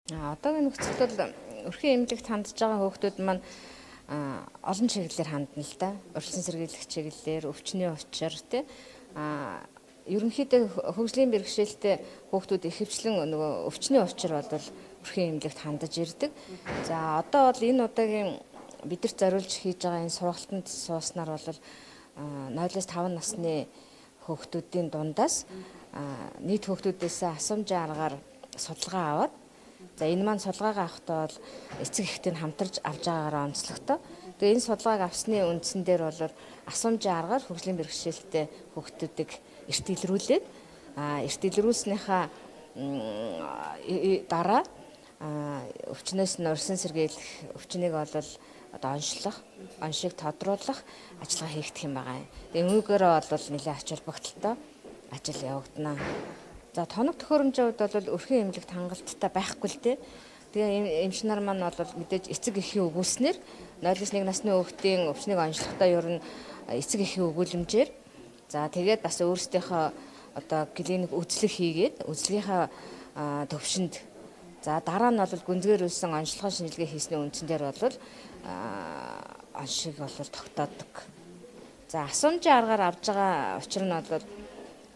Одоогийн нөхцөлд бол өрхийн эмнэлэгт хандж байгаа хүүхдүүд маань олон чиглэлээр хандна л да. Урьдчилан сэргийлэх чиглэлээр, өвчний учир тий. Ерөнхийдөө хөгжлийн бэрхшээлтэй хүүхдүүд ихэвчлэн нөгөө өвчний учир бол өрхийн эмнэлэгт хандаж ирдэг. За одоо бол энэ удаагийн бидэрт зориулж хийж байгаа энэ сургалтанд сууснаар бол 0-5 насны хүүхдүүдийн дундаас нийт хүүхдүүдээс асуумжийн аргаар судалгаа аваад за энэ маань судалгаагаа авахдаа бол эцэг эхтэй нь хамтарч авж байгаагаараа онцлогтой. Тэгээ энэ судалгааг авсны үндсэн дээр бол асуумжийн аргаар хөгжлийн бэрхшээлтэй хүүхдүүдийг эрт илрүүлээд эрт илрүүлснийхаа дараа өвчнөөс нь урьдчилан сэргийлэх өвчнийг бол одоо оншийг тодруулах ажиллагаа хийгдэх юм байгаа юм. Тэгээ үүгээрээ бол нэлээд ач холбогдолтой ажил явагдана. За тоног төхөөрөмжийн хувьд бол өрхийн эмнэлэгт хангалттай байхгүй л дээ. Тэгээ эмч нар маань бол мэдээж эцэг эхийн өгүүлснээр 0-1 насны хүүхдийн өвчнийг онцлохдоо ер нь эцэг эхийн өгүүлэмжээр за тэгээд бас өөрсдийнхөө одоо клиник үзлэг хийгээд үзлэгийнхаа төвшөнд за дараа нь бол гүнзгийрүүлсэн онцлогын шинжилгээ хийсний үндсэн дээр бол оншиг бол тогтоодог. За асуумжийн аргаар авж байгаа учир нь бол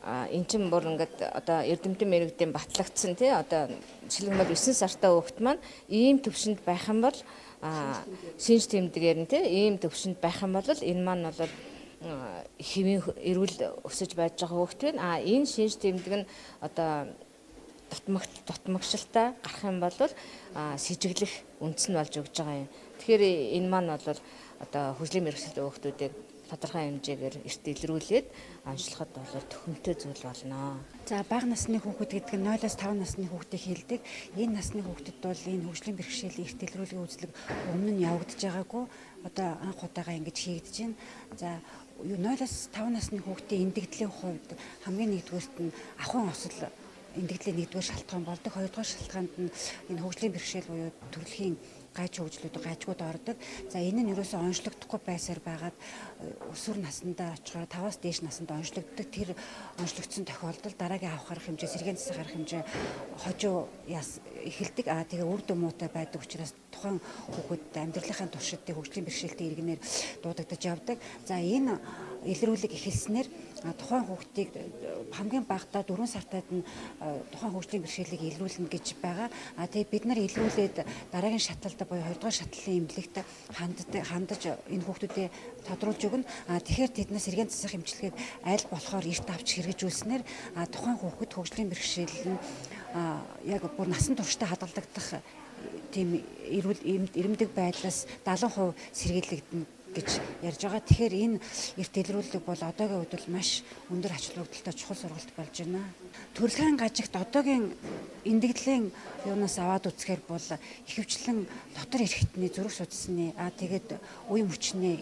эн чинь бүр ингээд одоо эрдэмтэн мэрэгдийн батлагдсан тий одоо жишээлбэл 9 сартай хүүхэд маань ийм төвшөнд байх юм бол шинж тэмдгээр нь тий ийм төвшөнд байх юм бол энэ маань бол хэвийн эрүүл өсөж байж байгаа хүүхэд байна. Энэ шинж тэмдэг нь одоо дутмагшилтай гарах юм бол с ижиглэх үндэс нь болж өгж байгаа юм. Тэгэхээр энэ маань бол одоо хөгжлийн бэрхшээлтэй хүүхдүүдийг тодорхой хэмжээгээр эрт илрүүлээд онцлоход бол төхөмтэй зүйл болно. За бага насны хүүхэд гэдэг нь 0-5 насны хүүхдийг хэлдэг. Энэ насны хүүхдэд бол энэ хөгжлийн бэрхшээлийн эрт илрүүлгийн үзлэг өмнө нь явагдаж байгаагүй. Одоо анх удаага ингэж хийгдэж байна. За 0-5 насны хүүхдийн эндэгдлийн хувьд хамгийн нэгдүгээрт нь ахуйн осол эндэгдлийн нэгдүгээр шалтгаан болдог. Хоёрдугаар шалтгаанд нь энэ хөгжлийн бэрхшээл буюу төрөлхийн гажгууд ордог. За энэ нь ерөөсөө онцлогдохгүй байсаар байгаад өсвөр насндаа очихоор 5-аас дээш наснд онцлогддог. Тэр онцлогдсон тохиолдолд дараагийн авах арга хэмжээ, сэргээн засах арга хэмжээ хожуу эхэлдэг. Тэгээ үр дүн муутай байдаг учраас тухайн хүүхэд амьдралынхаа туршидтыг хөгжлийн бэрхшээлтэй иргэнээр дуудагдаж явдаг. За энэ илрүүлэг эхэлснээр тухайн хүүхдийг хамгийн багадаа 4 сартад нь тухайн хөгжлийн бэрхшээлийг илрүүлнэ гэж байгаа. Тэгээ бид нар илрүүлээд дараагийн шаталд буюу 2 дугаар шатлалын эмнэлэгт хандаж энэ хүүхдүүдээ тодруулж өгнө. Тэгэхээр тэднээс сэргээн засах эмчилгээг аль болохоор эрт авч хэрэгжүүлснээр тухайн хүүхэд хөгжлийн бэрхшээл нь яг бүр насан туршдаа хадгалагдах тийм ирэмдэг байдлаас 70% сэргийлэгдэнэ гэж ярьж байгаа. Тэгэхээр энэ эрт илрүүлэг бол одоогийн үед бол маш өндөр ач холбогдолтой чухал сургалт болж байна. Төрөлхийн гажигт одоогийн эндэгдлийн юунаас аваад үзэхээр бол ихэвчлэн дотор эрхтний зүрх судасны тэгээд үе мөчний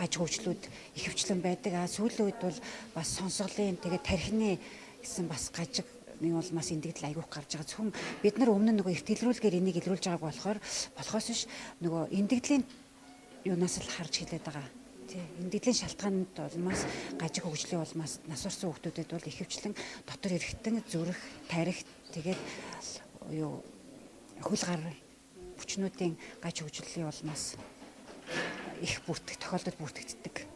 гаж хөгжлүүд ихэвчлэн байдаг. Сүүлийн үед бол бас сонсголын тэгээд тархины гэсэн бас гажиг нэг бол бас эндэгдэл айгүйх гарч байгаа. Зөвхөн бид нар өмнө нөгөө эрт илрүүлгээр энийг илрүүлж байгааг болохоос биш нөгөө эндэгдлийн юунаас л харж хэлээд байгаа. Тий. Эндэгдлийн шалтгаанд улмаас гажиг хөгжлийн улмаас нас орсон хүүхдүүдэд бол ихэвчлэн дотор эргэтэн зүрх, тархи тэгээд хөл гар бүчнүүдийн гаж хөгжлийн улмаас их тохиолдолд бүртгэгддэг.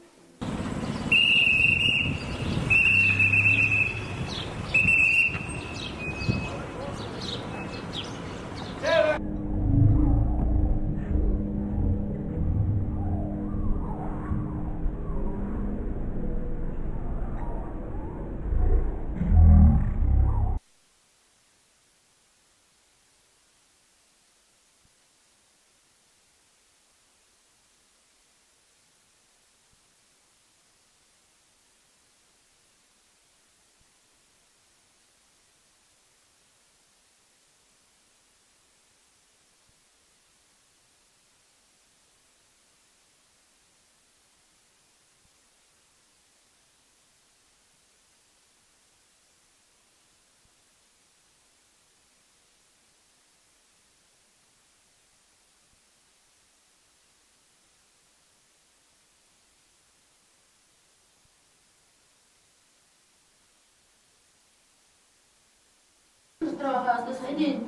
Саяны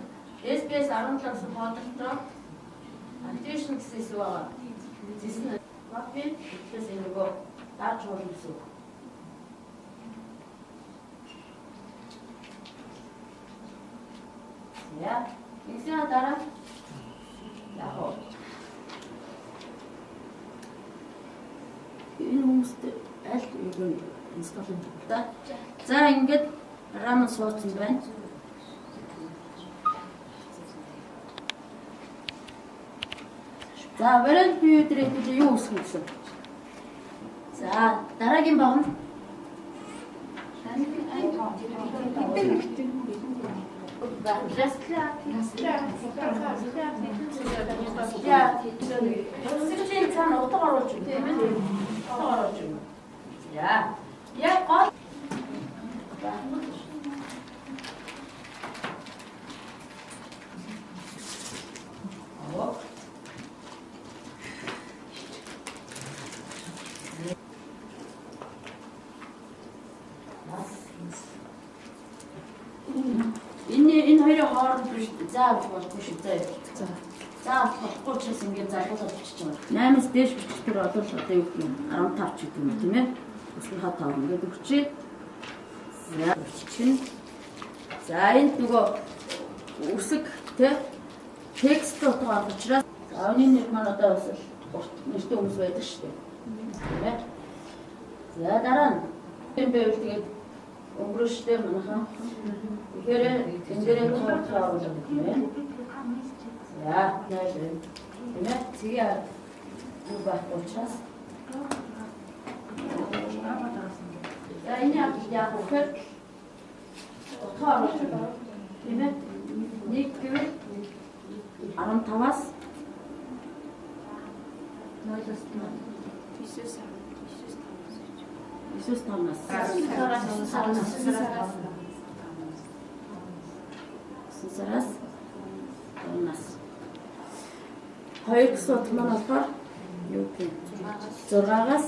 SBS 17-сан хоолойтой активишн гэсэн хэсэг байгаа. Зэс нь копи гэсэн юм нөгөө дарж болно гэсэн үг. Яа, ингэсэн дараа яах вэ? Энэ хүмүүст аль юу инсталл та. За ингээд рам суудсан байна. За вариант бий өдрөд юу үсгэн гэсэн. За дараагийн баг нь Сэгчийн цаана утга оруулж байна тийм ээ. Утга оруулж байна. Яг гол энэ хоёрын хооронд биш заавал болохгүй шүү дээ. Заавал болохгүй учраас ингээд залгуулаад бичиж байгаа. 8-аас дээш бичих төр бол одоо юу гэх юм 15 ч гэдэг юм тийм ээ. Өсвөр хат тав ингээд өгчээ. За бичих. За энд нөгөө үсэг тэ текст утга орж учраас оны нэр маань одоо бас урт нэртэй хүмүүс байдаг шүү дээ. Тийм ээ. За дараа нь энэ байвал тэгээд өнгөрөө шүү дээ манайхаа. Тэгэхээр энэ дээрээ тооцоо оруулах юм байна. За тийм ээ. Тэгээ юу байх учраас за энэ яг үхээр утга оруулах тийм ээ. Нэг гэвэл 15-аас 9-5-аас сараас 5-аас 2 гэсэн утга маань болохоор юу гэх 6-аас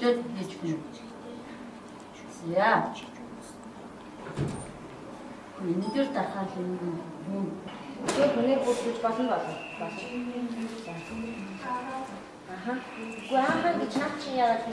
Шэд гэж байна. Яа. Энэ дээр дахиад юм. Тэр хүнийг бүрдүүлж болно байна. Аха. Гуахаа гэж наач яагаад